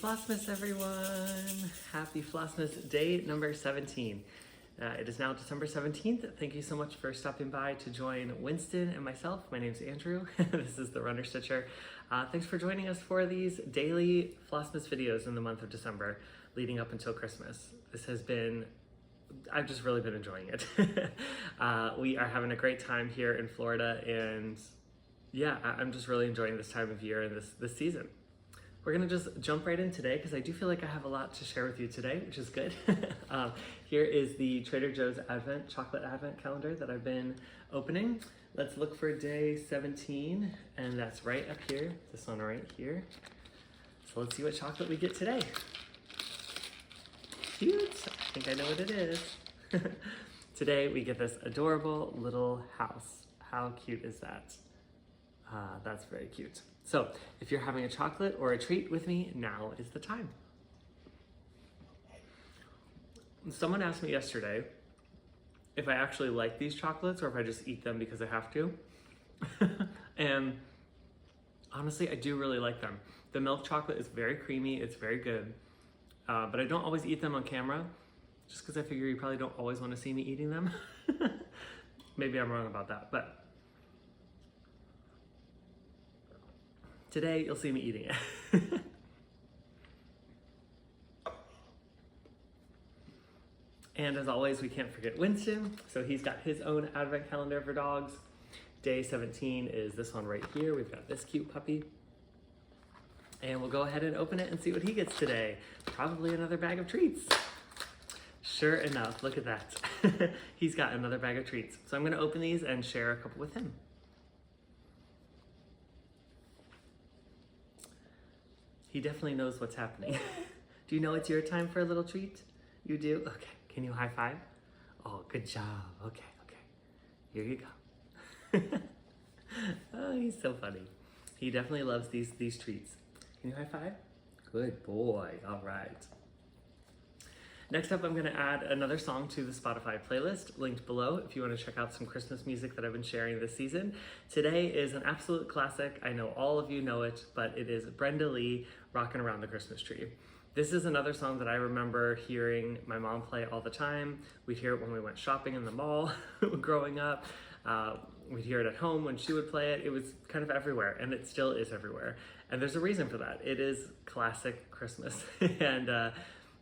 Flossmas, everyone! Happy Flossmas day number 17. It is now December 17th. Thank you so much for stopping by to join Winston and myself. My name is Andrew. This is the Runner Stitcher. Thanks for joining us for these daily Flossmas videos in the month of December leading up until Christmas. I've just really been enjoying it. We are having a great time here in Florida, and yeah, I'm just really enjoying this time of year and this season. We're gonna just jump right in today because I do feel like I have a lot to share with you today, which is good. Here is the Trader Joe's chocolate advent calendar that I've been opening. Let's look for day 17, and that's right up here, this one right here. So let's see what chocolate we get today. Cute, I think I know what it is. Today we get this adorable little house. How cute is that? That's very cute. So if you're having a chocolate or a treat with me, now is the time. Someone asked me yesterday if I actually like these chocolates or if I just eat them because I have to. And honestly, I do really like them. The milk chocolate is very creamy, it's very good. But I don't always eat them on camera just because I figure you probably don't always want to see me eating them. Maybe I'm wrong about that, but today, you'll see me eating it. And as always, we can't forget Winston. So he's got his own advent calendar for dogs. Day 17 is this one right here. We've got this cute puppy. And we'll go ahead and open it and see what he gets today. Probably another bag of treats. Sure enough, look at that. He's got another bag of treats. So I'm gonna open these and share a couple with him. He definitely knows what's happening. Do you know it's your time for a little treat? You do? Okay, can you high five? Oh, good job. Okay. Here you go. Oh, he's so funny. He definitely loves these treats. Can you high five? Good boy, all right. Next up, I'm gonna add another song to the Spotify playlist, linked below if you wanna check out some Christmas music that I've been sharing this season. Today is an absolute classic. I know all of you know it, but it is Brenda Lee, Rockin' Around the Christmas Tree. This is another song that I remember hearing my mom play all the time. We'd hear it when we went shopping in the mall growing up. We'd hear it at home when she would play it. It was kind of everywhere, and it still is everywhere. And there's a reason for that. It is classic Christmas. And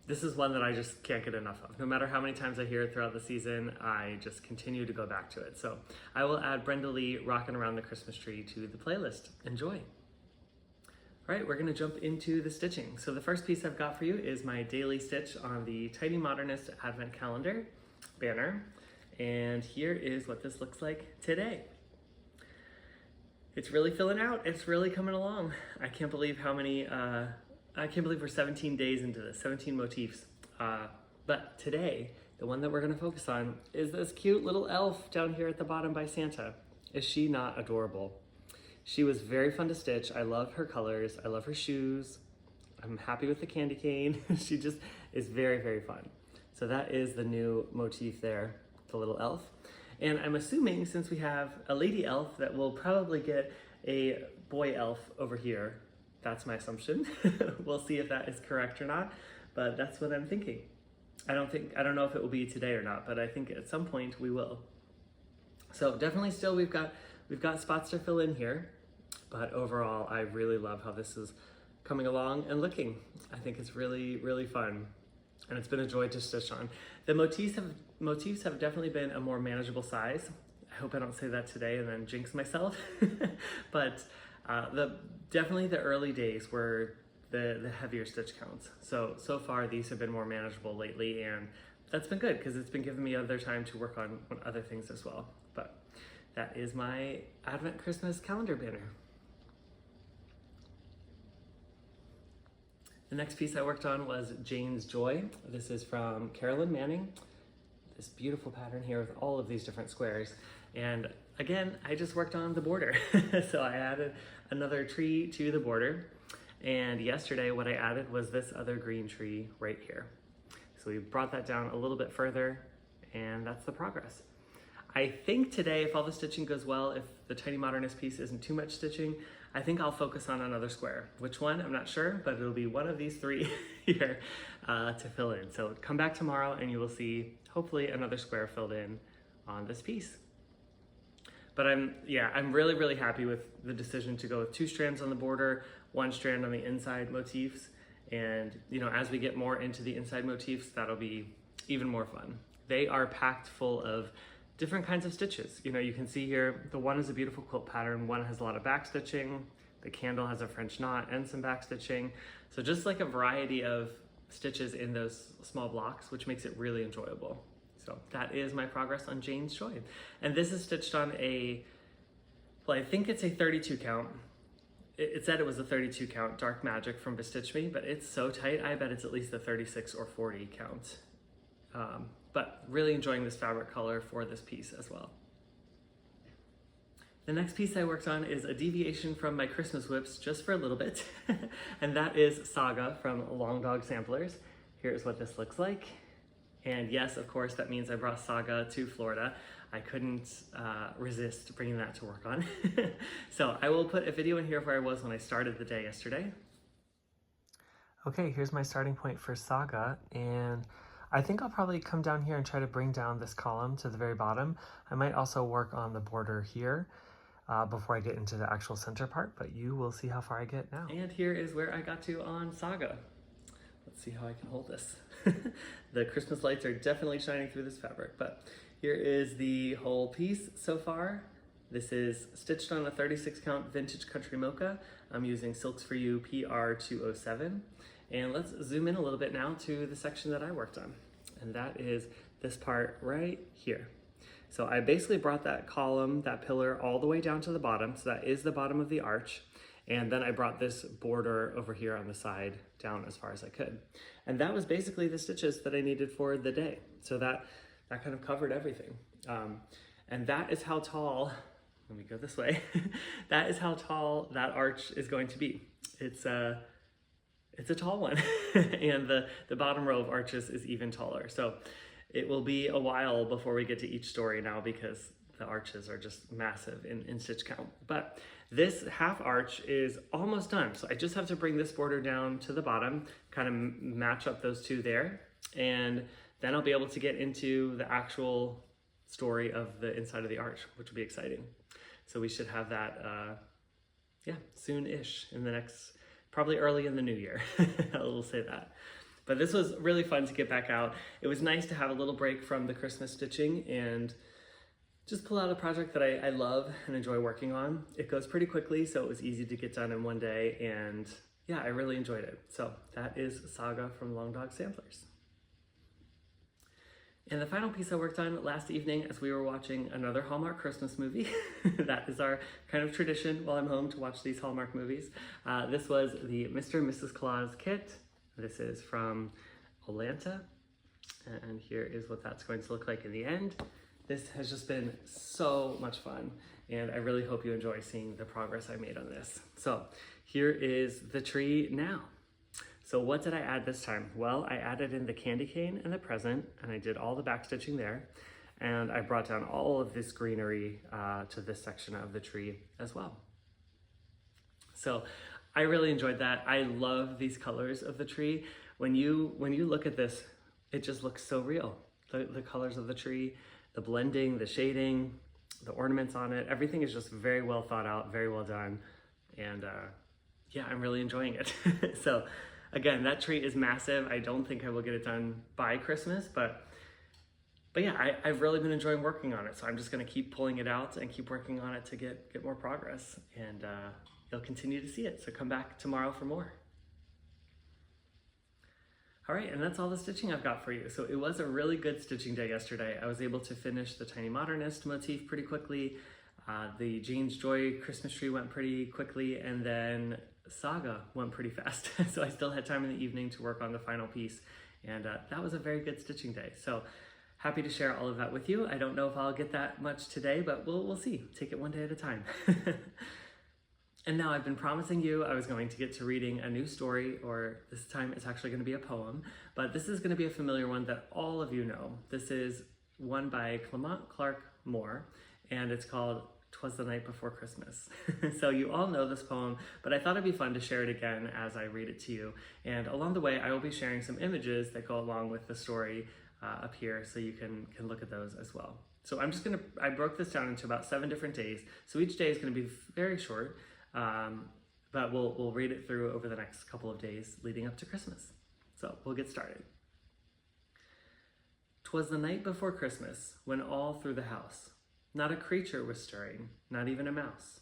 this is one that I just can't get enough of. No matter how many times I hear it throughout the season, I just continue to go back to it. So I will add Brenda Lee, Rockin' Around the Christmas Tree, to the playlist. Enjoy. All right, we're gonna jump into the stitching. So the first piece I've got for you is my daily stitch on the Tiny Modernist Advent Calendar banner. And here is what this looks like today. It's really filling out. It's really coming along. I can't believe we're 17 days into this, 17 motifs. But today, the one that we're gonna focus on is this cute little elf down here at the bottom by Santa. Is she not adorable? She was very fun to stitch. I love her colors. I love her shoes. I'm happy with the candy cane. She just is very, very fun. So that is the new motif there, the little elf. And I'm assuming since we have a lady elf that we'll probably get a boy elf over here. That's my assumption. We'll see if that is correct or not, but that's what I'm thinking. I don't know if it will be today or not, but I think at some point we will. So definitely still we've got spots to fill in here, but overall I really love how this is coming along and looking. I think it's really, really fun, and it's been a joy to stitch on. The motifs have definitely been a more manageable size. I hope I don't say that today and then jinx myself, but definitely the early days were the heavier stitch counts. So far these have been more manageable lately, and that's been good because it's been giving me other time to work on other things as well. But that is my Advent Christmas calendar banner. The next piece I worked on was Jane's Joy. This is from Carolyn Manning. This beautiful pattern here with all of these different squares. And again, I just worked on the border. So I added another tree to the border. And yesterday what I added was this other green tree right here. So we brought that down a little bit further, and that's the progress. I think today, if all the stitching goes well, if the Tiny Modernist piece isn't too much stitching, I think I'll focus on another square. Which one? I'm not sure, but it'll be one of these three here to fill in. So come back tomorrow and you will see hopefully another square filled in on this piece. But I'm really, really happy with the decision to go with 2 strands on the border, 1 strand on the inside motifs. And as we get more into the inside motifs, that'll be even more fun. They are packed full of different kinds of stitches. You can see here, the one is a beautiful quilt pattern, one has a lot of back stitching, the candle has a French knot and some back stitching. So just like a variety of stitches in those small blocks, which makes it really enjoyable. So that is my progress on Jane's Joy. And this is stitched on I think it's a 32 count. It said it was a 32 count Dark Magic from Bestitch Me, but it's so tight, I bet it's at least a 36 or 40 count. But really enjoying this fabric color for this piece as well. The next piece I worked on is a deviation from my Christmas whips just for a little bit, and that is Saga from Long Dog Samplers. Here's what this looks like. And yes, of course, that means I brought Saga to Florida. I couldn't resist bringing that to work on. So I will put a video in here of where I was when I started the day yesterday. Okay, here's my starting point for Saga, and I think I'll probably come down here and try to bring down this column to the very bottom. I might also work on the border here before I get into the actual center part, but you will see how far I get now. And here is where I got to on Saga. Let's see how I can hold this. The Christmas lights are definitely shining through this fabric, but here is the whole piece so far. This is stitched on a 36 count vintage country mocha. I'm using Silks For You PR207. And let's zoom in a little bit now to the section that I worked on. And that is this part right here. So I basically brought that column, that pillar, all the way down to the bottom. So that is the bottom of the arch. And then I brought this border over here on the side down as far as I could. And that was basically the stitches that I needed for the day. So that kind of covered everything. And that is how tall, let me go this way. That is how tall that arch is going to be. It's a tall one. And the bottom row of arches is even taller. So it will be a while before we get to each story now because the arches are just massive in stitch count. But this half arch is almost done. So I just have to bring this border down to the bottom, kind of match up those two there. And then I'll be able to get into the actual story of the inside of the arch, which will be exciting. So we should have that, soon-ish in the next, probably early in the new year. We'll say that. But this was really fun to get back out. It was nice to have a little break from the Christmas stitching and just pull out a project that I love and enjoy working on. It goes pretty quickly, so it was easy to get done in one day, and yeah, I really enjoyed it. So that is Saga from Long Dog Samplers. And the final piece I worked on last evening as we were watching another Hallmark Christmas movie. That is our kind of tradition while I'm home to watch these Hallmark movies. This was the Mr. and Mrs. Claus kit. This is from Olanta. And here is what that's going to look like in the end. This has just been so much fun, and I really hope you enjoy seeing the progress I made on this. So here is the tree now. So what did I add this time? Well, I added in the candy cane and the present, and I did all the back stitching there. And I brought down all of this greenery to this section of the tree as well. So I really enjoyed that. I love these colors of the tree. When you look at this, it just looks so real. The colors of the tree, the blending, the shading, the ornaments on it, everything is just very well thought out, very well done. And yeah, I'm really enjoying it. So again, that tree is massive. I don't think I will get it done by Christmas, but yeah, I've really been enjoying working on it. So I'm just gonna keep pulling it out and keep working on it to get more progress. And you'll continue to see it. So come back tomorrow for more. All right, and that's all the stitching I've got for you. So it was a really good stitching day yesterday. I was able to finish the Tiny Modernist motif pretty quickly. The Jane's Joy Christmas tree went pretty quickly, and then Saga went pretty fast. So I still had time in the evening to work on the final piece, and that was a very good stitching day. So happy to share all of that with you. I don't know if I'll get that much today, but we'll see. Take it one day at a time. And now I've been promising you I was going to get to reading a new story, or this time it's actually going to be a poem, but this is going to be a familiar one that all of you know. This is one by Clement Clark Moore, and it's called 'Twas the Night Before Christmas. So you all know this poem, but I thought it'd be fun to share it again as I read it to you. And along the way, I will be sharing some images that go along with the story up here, so you can look at those as well. So I broke this down into about 7 different days. So each day is gonna be very short, but we'll read it through over the next couple of days leading up to Christmas. So we'll get started. 'Twas the night before Christmas, when all through the house not a creature was stirring, not even a mouse.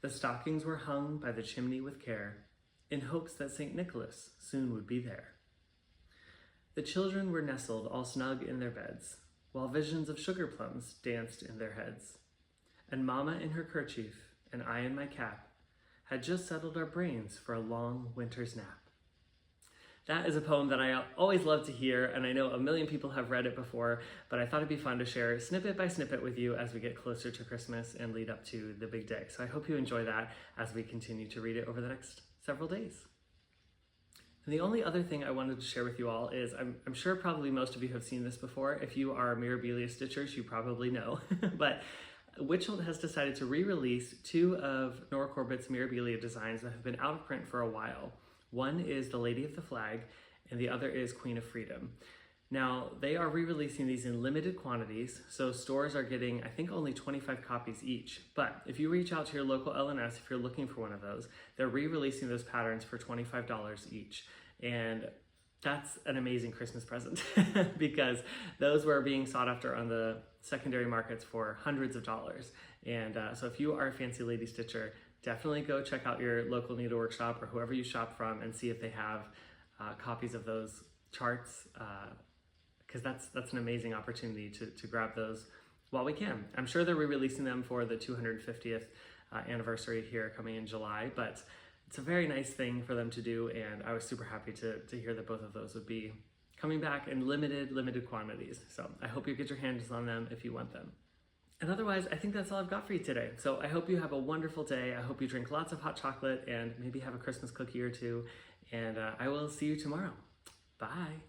The stockings were hung by the chimney with care, in hopes that St. Nicholas soon would be there. The children were nestled all snug in their beds, while visions of sugar plums danced in their heads. And Mama in her kerchief, and I in my cap, had just settled our brains for a long winter's nap. That is a poem that I always love to hear, and I know a million people have read it before, but I thought it'd be fun to share snippet by snippet with you as we get closer to Christmas and lead up to the big day. So I hope you enjoy that as we continue to read it over the next several days. And the only other thing I wanted to share with you all is, I'm sure probably most of you have seen this before. If you are Mirabilia Stitchers, you probably know, but Witchelt has decided to re-release 2 of Nora Corbett's Mirabilia designs that have been out of print for a while. One is the Lady of the Flag, and the other is Queen of Freedom. Now, they are re-releasing these in limited quantities, so stores are getting, I think, only 25 copies each. But if you reach out to your local LNS, if you're looking for one of those, they're re-releasing those patterns for $25 each. And that's an amazing Christmas present because those were being sought after on the secondary markets for hundreds of dollars. And so if you are a fancy lady stitcher, definitely go check out your local needlework shop or whoever you shop from and see if they have copies of those charts, because that's an amazing opportunity to grab those while we can. I'm sure they're re-releasing them for the 250th anniversary here coming in July, but it's a very nice thing for them to do, and I was super happy to hear that both of those would be coming back in limited quantities. So I hope you get your hands on them if you want them. And otherwise, I think that's all I've got for you today. So I hope you have a wonderful day. I hope you drink lots of hot chocolate and maybe have a Christmas cookie or two. And I will see you tomorrow. Bye.